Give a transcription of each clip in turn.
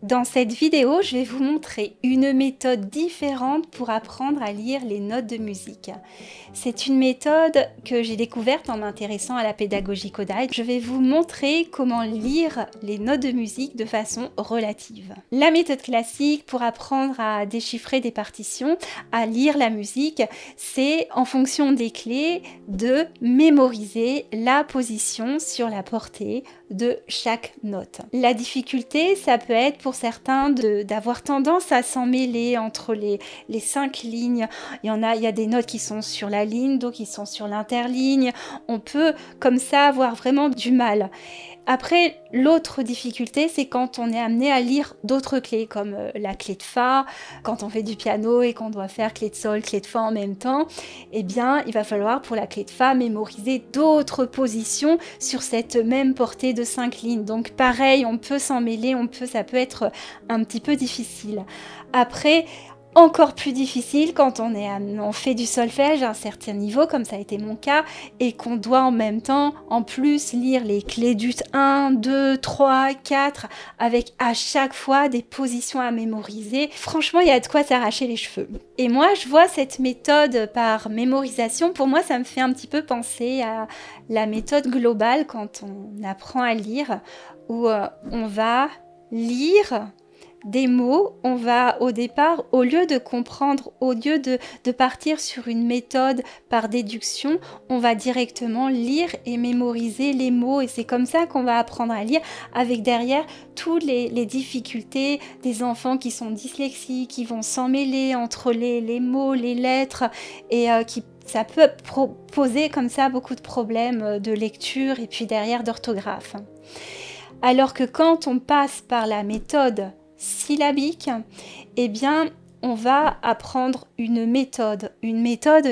Dans cette vidéo, je vais vous montrer une méthode différente pour apprendre à lire les notes de musique. C'est une méthode que j'ai découverte en m'intéressant à la pédagogie codale. Je vais vous montrer comment lire les notes de musique de façon relative. La méthode classique pour apprendre à déchiffrer des partitions, à lire la musique, c'est en fonction des clés de mémoriser la position sur la portée de chaque note. La difficulté, ça peut être pour certains d'avoir tendance à s'en mêler entre les 5 lignes. Il y a des notes qui sont sur la ligne, d'autres qui sont sur l'interligne. On peut comme ça avoir vraiment du mal. Après, l'autre difficulté, c'est quand on est amené à lire d'autres clés, comme la clé de Fa, quand on fait du piano et qu'on doit faire clé de Sol, clé de Fa en même temps, eh bien, il va falloir pour la clé de Fa mémoriser d'autres positions sur cette même portée de 5 lignes. Donc pareil, on peut s'en mêler, ça peut être un petit peu difficile. Après, encore plus difficile quand on fait du solfège à un certain niveau, comme ça a été mon cas, et qu'on doit en même temps, en plus, lire les clés du 1, 2, 3, 4, avec à chaque fois des positions à mémoriser. Franchement, il y a de quoi s'arracher les cheveux. Et moi, je vois cette méthode par mémorisation, pour moi, ça me fait un petit peu penser à la méthode globale quand on apprend à lire, où on va lire des mots, on va au départ, au lieu de comprendre, au lieu de partir sur une méthode par déduction, on va directement lire et mémoriser les mots. Et c'est comme ça qu'on va apprendre à lire, avec derrière toutes les difficultés des enfants qui sont dyslexiques, qui vont s'emmêler entre les mots, les lettres, et ça peut poser comme ça beaucoup de problèmes de lecture et puis derrière d'orthographe. Alors que quand on passe par la méthode syllabique, eh bien, on va apprendre une méthode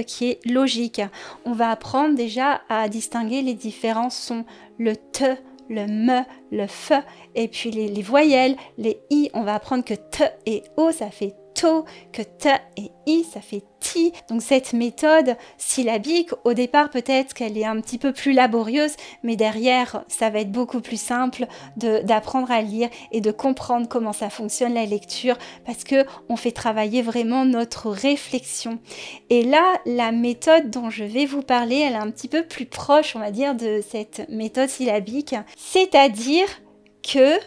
qui est logique. On va apprendre déjà à distinguer les différents sons, le T, le M, le F, et puis les voyelles, les I. On va apprendre que T et O, ça fait to, que T et I, ça fait ti. Donc cette méthode syllabique, au départ peut-être qu'elle est un petit peu plus laborieuse, mais derrière, ça va être beaucoup plus simple d'apprendre à lire et de comprendre comment ça fonctionne la lecture, parce que on fait travailler vraiment notre réflexion. Et là, la méthode dont je vais vous parler, elle est un petit peu plus proche, on va dire, de cette méthode syllabique, c'est-à-dire que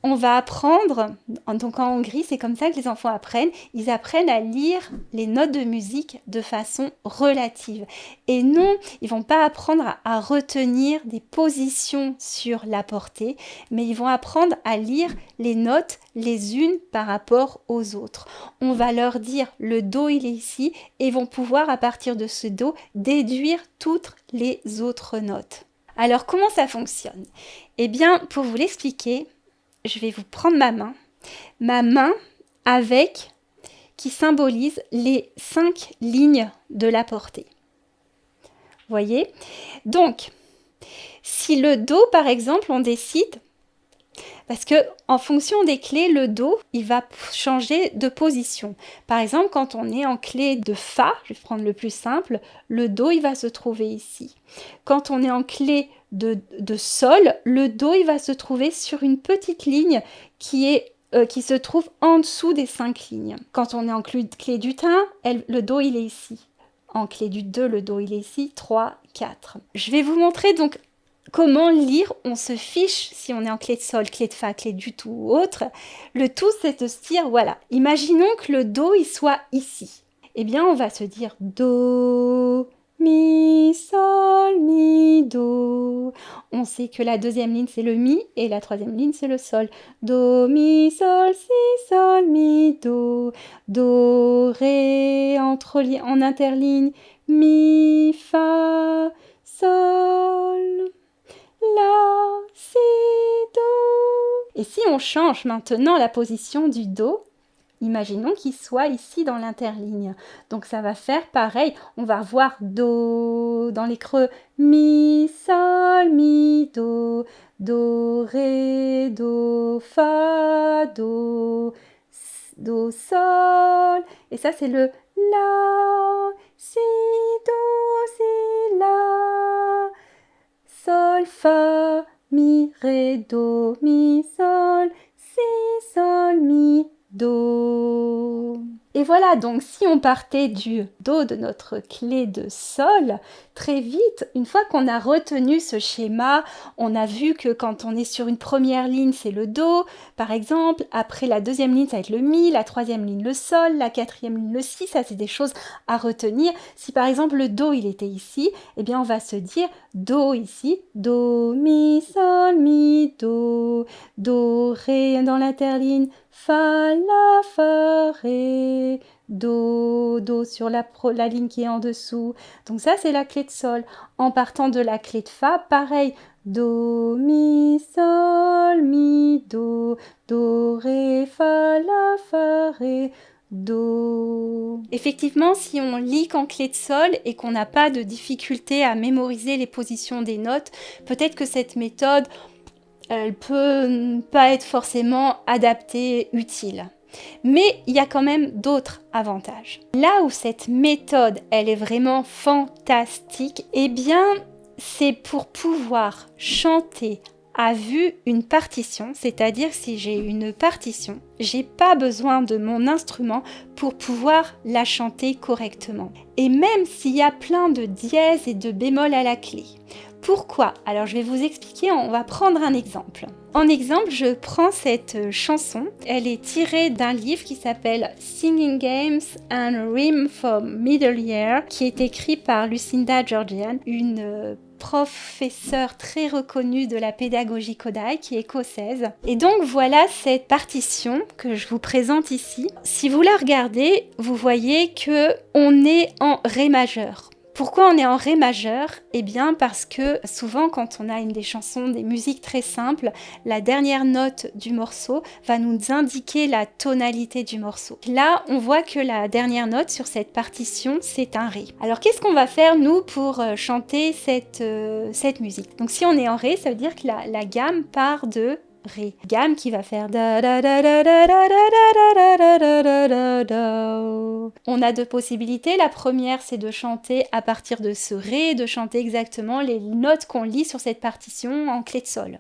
on va apprendre, donc en Hongrie, c'est comme ça que les enfants apprennent, ils apprennent à lire les notes de musique de façon relative. Et non, ils vont pas apprendre à retenir des positions sur la portée, mais ils vont apprendre à lire les notes les unes par rapport aux autres. On va leur dire le do il est ici, et ils vont pouvoir à partir de ce do déduire toutes les autres notes. Alors comment ça fonctionne ? Eh bien, pour vous l'expliquer, je vais vous prendre ma main avec qui symbolise les 5 lignes de la portée. Voyez ? Donc, si le do, par exemple, on décide, parce que en fonction des clés, le do, il va changer de position. Par exemple, quand on est en clé de Fa, je vais prendre le plus simple, le do, il va se trouver ici. Quand on est en clé de Sol, le do, il va se trouver sur une petite ligne qui se trouve en dessous des 5 lignes. Quand on est en clé du 1, le do, il est ici. En clé du 2, le do, il est ici. 3, 4. Je vais vous montrer donc comment lire. On se fiche si on est en clé de Sol, clé de Fa, clé du tout ou autre. Le tout, c'est de se dire, voilà, imaginons que le do, il soit ici. Eh bien, on va se dire do, mi, sol, mi, do. On sait que la deuxième ligne, c'est le mi, et la troisième ligne, c'est le sol. Do, mi, sol, si, sol, mi, do. Do, ré, en interligne, mi, fa, sol, la, si, do. Et si on change maintenant la position du do, imaginons qu'il soit ici dans l'interligne. Donc ça va faire pareil. On va voir do dans les creux. Mi, sol, mi, do, ré, do, fa, do, sol. Et ça c'est le la, si, do, si, la, sol, fa, mi, ré, do, mi, sol, si, sol, Do. Et voilà, donc si on partait du Do de notre clé de Sol, très vite, une fois qu'on a retenu ce schéma, on a vu que quand on est sur une première ligne, c'est le Do, par exemple. Après la deuxième ligne, ça va être le Mi, la troisième ligne, le Sol, la quatrième ligne, le Si. Ça, c'est des choses à retenir. Si par exemple le Do, il était ici, eh bien on va se dire Do ici, Do, Mi, Sol, Mi, Do, Do, Ré dans l'interligne, Fa, La, Fa, Ré, Do, Do sur la ligne qui est en dessous. Donc ça, c'est la clé de Sol. En partant de la clé de Fa, pareil. Do, Mi, Sol, Mi, Do, Do, Ré, Fa, La, Fa, Ré, Do. Effectivement, si on lit qu'en clé de Sol et qu'on n'a pas de difficulté à mémoriser les positions des notes, peut-être que cette méthode, elle peut pas être forcément adaptée, utile. Mais il y a quand même d'autres avantages. Là où cette méthode, elle est vraiment fantastique, eh bien, c'est pour pouvoir chanter à vue une partition, c'est-à-dire si j'ai une partition, j'ai pas besoin de mon instrument pour pouvoir la chanter correctement. Et même s'il y a plein de dièses et de bémols à la clé. Pourquoi? Alors je vais vous expliquer, on va prendre un exemple. En exemple, je prends cette chanson, elle est tirée d'un livre qui s'appelle Singing Games and Rhyme for Middle Year, qui est écrit par Lucinda Georgian, une professeure très reconnue de la pédagogie Kodály, qui est écossaise. Et donc voilà cette partition que je vous présente ici. Si vous la regardez, vous voyez que on est en Ré majeur. Pourquoi on est en Ré majeur? Eh bien parce que souvent quand on a des chansons, des musiques très simples, la dernière note du morceau va nous indiquer la tonalité du morceau. Là, on voit que la dernière note sur cette partition, c'est un Ré. Alors qu'est-ce qu'on va faire nous pour chanter cette musique? Donc si on est en Ré, ça veut dire que la gamme part de Ré. Gamme qui va faire da da da da da da da da da da da da. On a deux possibilités. La première, c'est de chanter à partir de ce Ré, de chanter exactement les notes qu'on lit sur cette partition en clé de Sol.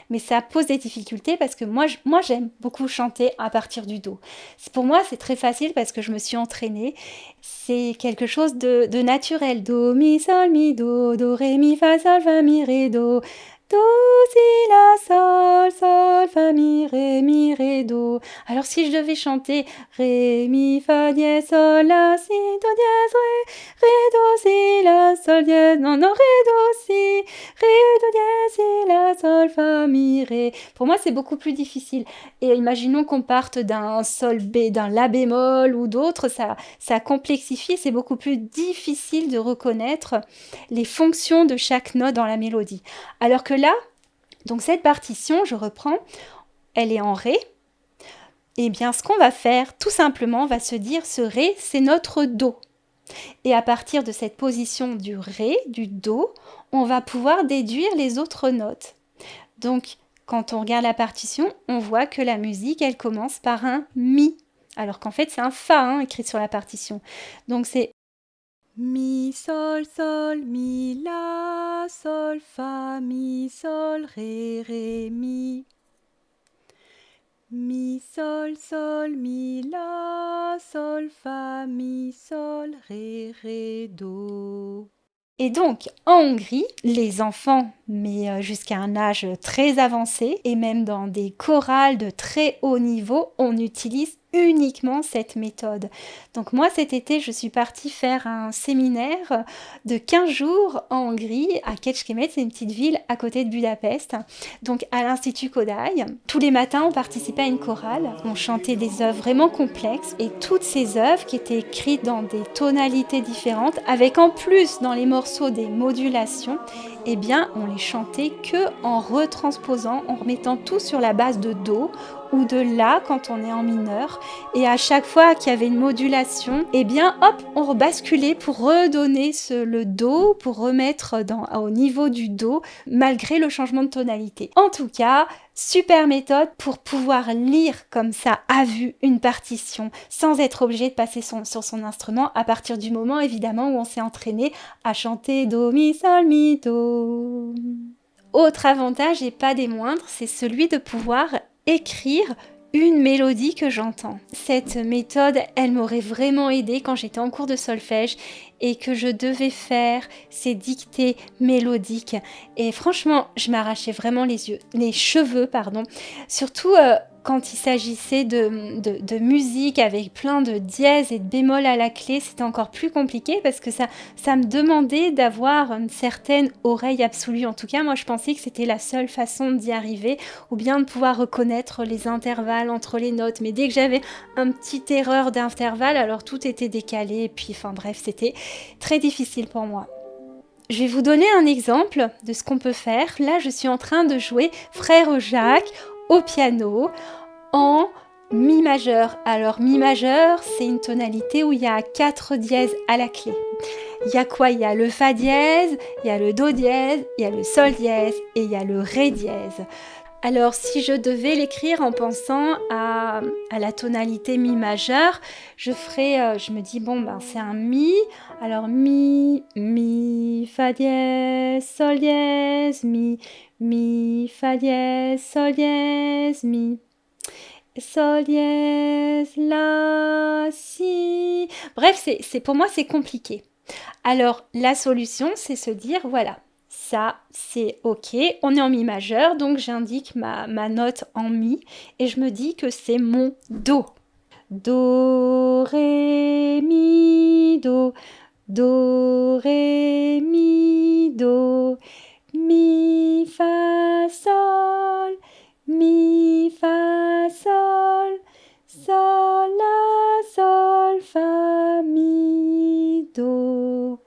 Mais ça pose des difficultés parce que moi j'aime beaucoup chanter à partir du Do. Pour moi, c'est très facile parce que je me suis entraînée. C'est quelque chose de naturel. Do, mi, sol, mi, do, do, ré, mi, fa, sol, fa, mi, ré, do. Do, si, la, sol, sol, fa, mi, ré, do. Alors si je devais chanter ré, mi, fa, dièse, sol, la, si, do, dièse, ré, do, si, la, sol, dièse, non, ré, do, si, ré, do, dièse, si, la, sol, fa, mi, ré. Pour moi, c'est beaucoup plus difficile. Et imaginons qu'on parte d'un sol B, d'un la bémol ou d'autres, ça complexifie, c'est beaucoup plus difficile de reconnaître les fonctions de chaque note dans la mélodie. Alors que là, donc cette partition, je reprends, elle est en Ré. Eh bien, ce qu'on va faire, tout simplement, on va se dire ce Ré, c'est notre Do. Et à partir de cette position du Ré, du Do, on va pouvoir déduire les autres notes. Donc, quand on regarde la partition, on voit que la musique, elle commence par un Mi. Alors qu'en fait, c'est un Fa écrit sur la partition. Donc, c'est Mi, sol, sol, mi, la, sol, fa, mi, sol, ré, mi. Mi, sol, sol, mi, la, sol, fa, mi, sol, ré, do. Et donc, en Hongrie, les enfants, mais jusqu'à un âge très avancé, et même dans des chorales de très haut niveau, on utilise uniquement cette méthode. Donc moi, cet été, je suis partie faire un séminaire de 15 jours en Hongrie, à Kecskemét, c'est une petite ville à côté de Budapest, donc à l'Institut Kodály. Tous les matins, on participait à une chorale, on chantait des œuvres vraiment complexes, et toutes ces œuvres qui étaient écrites dans des tonalités différentes, avec en plus dans les morceaux des modulations, eh bien, on les chantait que en retransposant, en remettant tout sur la base de Do ou de La quand on est en mineur. Et à chaque fois qu'il y avait une modulation, eh bien, hop, on rebasculait pour redonner le Do, pour remettre au niveau du Do, malgré le changement de tonalité. En tout cas, super méthode pour pouvoir lire comme ça à vue une partition sans être obligé de passer sur son instrument à partir du moment évidemment où on s'est entraîné à chanter Do, Mi, Sol, Mi, Do. Autre avantage et pas des moindres, c'est celui de pouvoir écrire une mélodie que j'entends. Cette méthode, elle m'aurait vraiment aidée quand j'étais en cours de solfège et que je devais faire ces dictées mélodiques. Et franchement, je m'arrachais vraiment les cheveux, pardon. Surtout quand il s'agissait de musique avec plein de dièses et de bémols à la clé, c'était encore plus compliqué parce que ça me demandait d'avoir une certaine oreille absolue. En tout cas, moi, je pensais que c'était la seule façon d'y arriver ou bien de pouvoir reconnaître les intervalles entre les notes. Mais dès que j'avais un petit erreur d'intervalle, alors tout était décalé. Et puis, enfin bref, c'était très difficile pour moi. Je vais vous donner un exemple de ce qu'on peut faire. Là, je suis en train de jouer Frère Jacques au piano en mi majeur. Alors, mi majeur, c'est une tonalité où il y a 4 dièses à la clé. Il y a quoi? Il y a le fa dièse, il y a le do dièse, il y a le sol dièse et il y a le ré dièse. Alors, si je devais l'écrire en pensant à la tonalité mi majeur, je me dis, bon, ben, c'est un mi. Alors, mi, fa dièse, sol dièse, mi, fa dièse, sol dièse, mi. Sol dièse, la, si. Bref, pour moi, c'est compliqué. Alors, la solution, c'est se dire, voilà, ça, c'est OK. On est en mi majeur, donc j'indique ma note en mi et je me dis que c'est mon do. Do, ré, mi, do. Do, ré, mi, do. Mi, fa, sol. Mi, fa, sol. Sol, la, sol, fa, mi, do.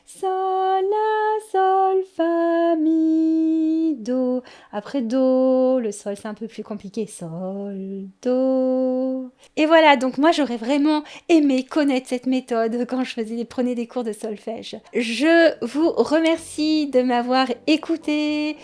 Sol, la, sol, fa, mi, do. Après do, le sol c'est un peu plus compliqué. Sol, do. Et voilà, donc moi j'aurais vraiment aimé connaître cette méthode quand je prenais des cours de solfège. Je vous remercie de m'avoir écouté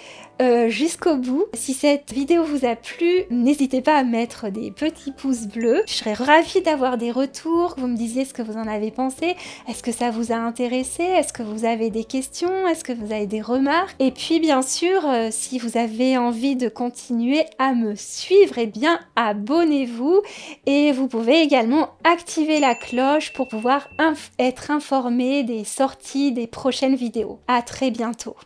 jusqu'au bout. Si cette vidéo vous a plu, n'hésitez pas à mettre des petits pouces bleus. Je serais ravie d'avoir des retours, que vous me disiez ce que vous en avez pensé. Est-ce que ça vous a intéressé? Est-ce que vous avez des questions? Est-ce que vous avez des remarques? Et puis bien sûr, si vous avez envie de continuer à me suivre, eh bien abonnez-vous et vous pouvez également activer la cloche pour pouvoir être informé des sorties des prochaines vidéos. À très bientôt.